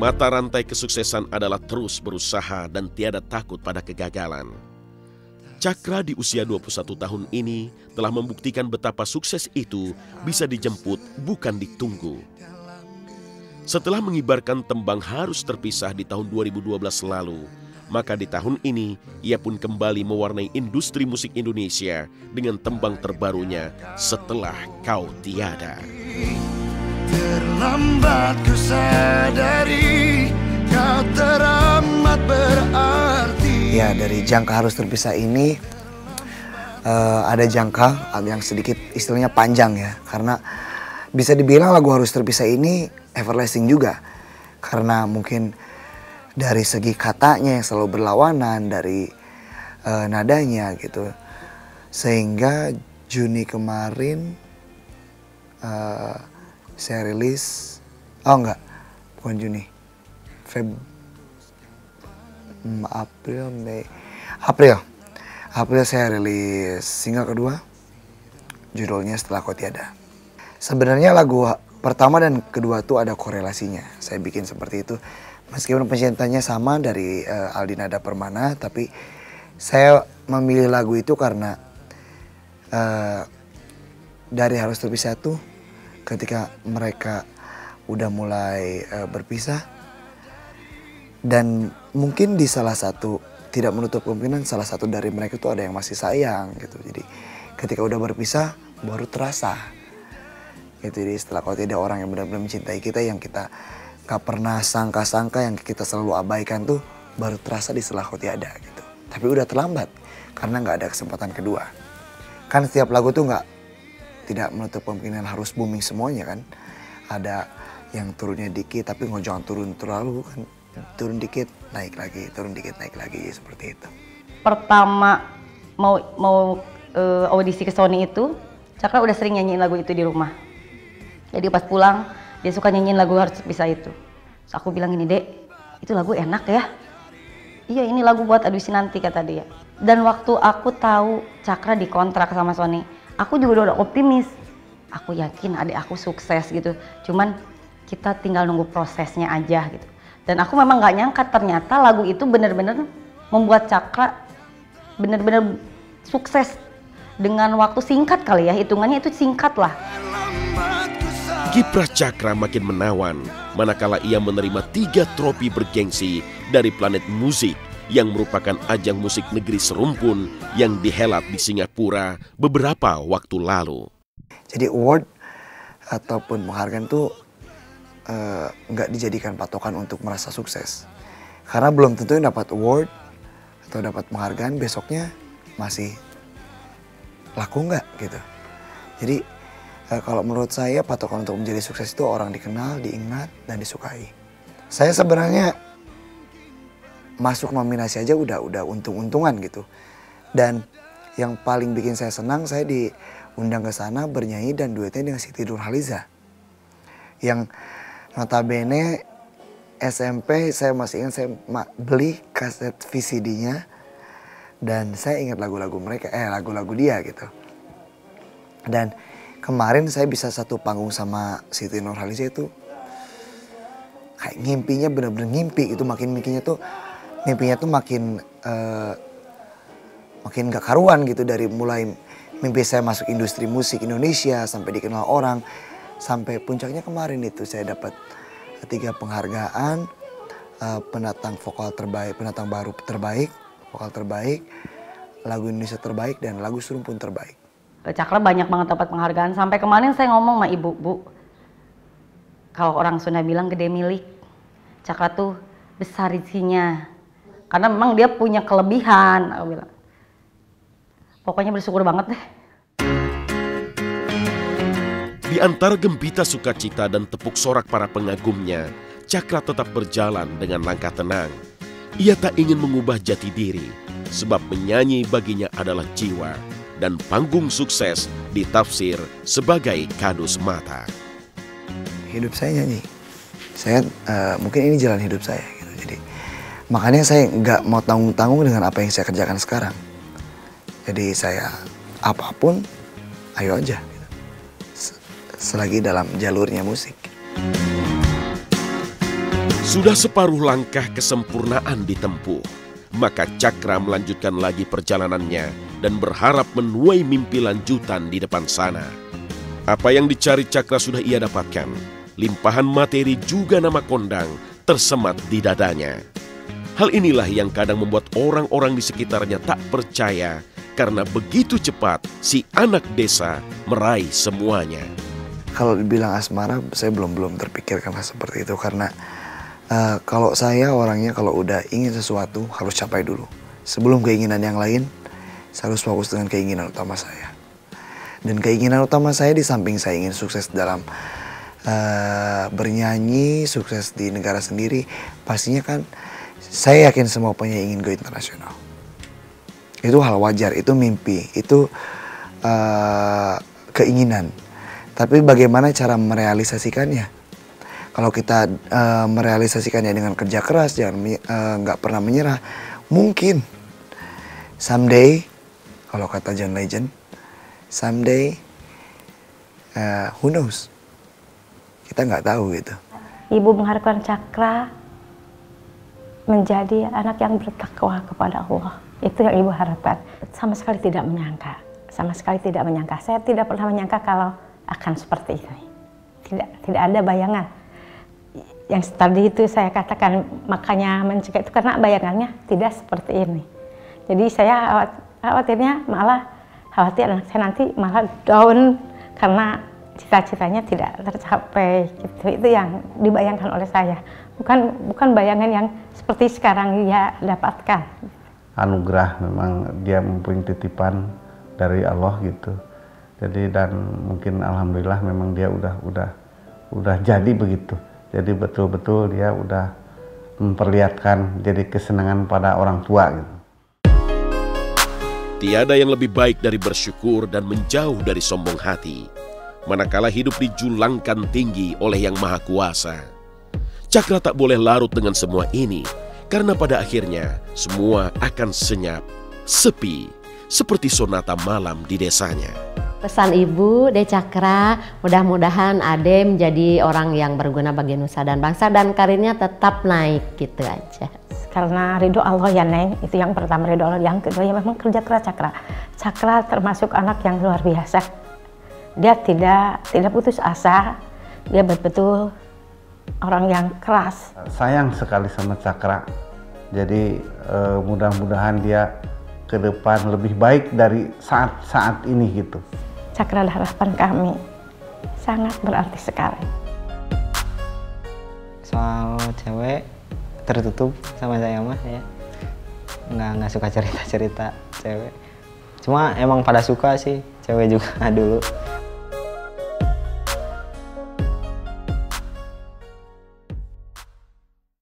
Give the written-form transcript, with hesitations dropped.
Mata rantai kesuksesan adalah terus berusaha dan tiada takut pada kegagalan. Cakra di usia 21 tahun ini telah membuktikan betapa sukses itu bisa dijemput bukan ditunggu. Setelah mengibarkan tembang Harus Terpisah di tahun 2012 lalu, maka di tahun ini ia pun kembali mewarnai industri musik Indonesia dengan tembang terbarunya Setelah Kau Tiada. Terlambat ku sadari kau teramat berarti. Ya, dari jangka Harus Terpisah ini ada jangka yang sedikit istilahnya panjang ya. Karena bisa dibilang lagu Harus Terpisah ini everlasting juga. Karena mungkin dari segi katanya yang selalu berlawanan, dari nadanya gitu. Sehingga Juni kemarin saya rilis, bukan Juni, April saya rilis single kedua, judulnya Setelah Kau Tiada. Sebenarnya lagu pertama dan kedua tuh ada korelasinya, saya bikin seperti itu. Meskipun penciptanya sama dari Aldi Nada Permana, tapi saya memilih lagu itu karena dari Harus Terpisah tuh ketika mereka udah mulai berpisah, dan mungkin di salah satu, tidak menutup kemungkinan salah satu dari mereka itu ada yang masih sayang gitu. Jadi ketika udah berpisah baru terasa gitu. Jadi Setelah Kau Tiada, orang yang benar-benar mencintai kita, yang kita gak pernah sangka-sangka, yang kita selalu abaikan tuh baru terasa di Setelah Kau Tiada gitu. Tapi udah terlambat karena gak ada kesempatan kedua. Kan setiap lagu tuh tidak menutup kemungkinan harus booming semuanya kan. Ada yang turunnya dikit tapi jangan turun terlalu kan. Turun dikit naik lagi, turun dikit naik lagi, seperti itu. Pertama mau audisi ke Sony itu, Cakra udah sering nyanyiin lagu itu di rumah. Jadi pas pulang dia suka nyanyiin lagu Harus Terpisah itu. Terus aku bilang gini, Dek, itu lagu enak ya? Iya, ini lagu buat audisi nanti, kata dia. Dan waktu aku tahu Cakra dikontrak sama Sony, aku juga udah optimis. Aku yakin adik aku sukses gitu. Cuman kita tinggal nunggu prosesnya aja gitu. Dan aku memang gak nyangka ternyata lagu itu bener-bener membuat Cakra bener-bener sukses dengan waktu singkat kali ya. Hitungannya itu singkat lah. Kiprah Cakra makin menawan manakala ia menerima 3 trofi bergengsi dari Planet Musik yang merupakan ajang musik negeri serumpun yang dihelat di Singapura beberapa waktu lalu. Jadi award ataupun penghargaan tuh nggak dijadikan patokan untuk merasa sukses. Karena belum tentu yang dapat award atau dapat penghargaan besoknya masih laku nggak gitu. Jadi kalau menurut saya patokan untuk menjadi sukses itu orang dikenal, diingat, dan disukai. Saya sebenarnya masuk nominasi aja udah untung-untungan gitu. Dan yang paling bikin saya senang, saya diundang ke sana bernyanyi dan duetnya dengan Siti Nurhaliza. Yang notabene SMP saya masih ingat, saya beli kaset VCD-nya dan saya ingat lagu-lagu mereka, lagu-lagu dia gitu. Dan kemarin saya bisa satu panggung sama Siti Nurhaliza itu kayak ngimpinya bener-bener ngimpi itu, mimpinya tuh makin gak karuan gitu. Dari mulai mimpi saya masuk industri musik Indonesia sampai dikenal orang, sampai puncaknya kemarin itu saya dapat 3 penghargaan, pendatang vokal terbaik, pendatang baru terbaik, vokal terbaik, lagu Indonesia terbaik, dan lagu serumpun terbaik. Cakra banyak banget dapat penghargaan. Sampai kemarin saya ngomong sama ibu, Bu, kalau orang Sunda bilang gede milik, Cakra tuh besar rezekinya. Karena memang dia punya kelebihan, aku bilang. Pokoknya bersyukur banget deh. Di antara gembita sukacita dan tepuk sorak para pengagumnya, Cakra tetap berjalan dengan langkah tenang. Ia tak ingin mengubah jati diri, sebab menyanyi baginya adalah jiwa, dan panggung sukses ditafsir sebagai kado semata. Hidup saya nyanyi. Saya mungkin ini jalan hidup saya gitu. Jadi makanya saya nggak mau tanggung-tanggung dengan apa yang saya kerjakan sekarang. Jadi saya apapun, ayo aja. Selagi dalam jalurnya musik. Sudah separuh langkah kesempurnaan ditempuh, maka Cakra melanjutkan lagi perjalanannya dan berharap menuai mimpi lanjutan di depan sana. Apa yang dicari Cakra sudah ia dapatkan. Limpahan materi juga nama kondang tersemat di dadanya. Hal inilah yang kadang membuat orang-orang di sekitarnya tak percaya karena begitu cepat si anak desa meraih semuanya. Kalau dibilang asmara, saya belum terpikirkan seperti itu karena kalau saya orangnya kalau udah ingin sesuatu harus capai dulu. Sebelum keinginan yang lain, saya harus fokus dengan keinginan utama saya. Dan keinginan utama saya di samping saya ingin sukses dalam bernyanyi, sukses di negara sendiri, pastinya kan saya yakin semua penyanyi ingin go internasional. Itu hal wajar, itu mimpi, itu keinginan. Tapi bagaimana cara merealisasikannya? Kalau kita merealisasikannya dengan kerja keras, jangan nggak pernah menyerah, mungkin someday, kalau kata John Legend, someday, who knows? Kita nggak tahu gitu. Ibu mengharapkan Cakra menjadi anak yang bertakwa kepada Allah. Itu yang ibu harapkan. Sama sekali tidak menyangka. Sama sekali tidak menyangka. Saya tidak pernah menyangka kalau akan seperti ini. Tidak ada bayangan. Yang tadi itu saya katakan makanya mencegah itu karena bayangannya tidak seperti ini. Jadi saya khawatirnya malah khawatir anak saya nanti malah down karena cita-citanya tidak tercapai. Gitu. Itu yang dibayangkan oleh saya. Bukan bayangan yang seperti sekarang dia dapatkan. Anugerah, memang dia mempunyai titipan dari Allah gitu. Jadi dan mungkin alhamdulillah memang dia udah jadi begitu. Jadi betul-betul dia udah memperlihatkan jadi kesenangan pada orang tua gitu. Tiada yang lebih baik dari bersyukur dan menjauh dari sombong hati. Manakala hidup dijulangkan tinggi oleh Yang Maha Kuasa. Cakra tak boleh larut dengan semua ini, karena pada akhirnya semua akan senyap, sepi, seperti sonata malam di desanya. Pesan Ibu, De Cakra, mudah-mudahan Ade menjadi orang yang berguna bagi nusa dan bangsa dan karirnya tetap naik gitu aja. Karena ridho Allah ya Neng, itu yang pertama ridho Allah. Yang kedua ya memang kerja keras Cakra. Cakra termasuk anak yang luar biasa. Dia tidak putus asa, dia betul-betul orang yang keras. Sayang sekali sama Cakra, jadi mudah-mudahan dia ke depan lebih baik dari saat ini gitu. Cakra adalah harapan kami, sangat berarti sekali. Soal cewek tertutup sama saya mah ya, nggak suka cerita cewek. Cuma emang pada suka sih cewek juga dulu.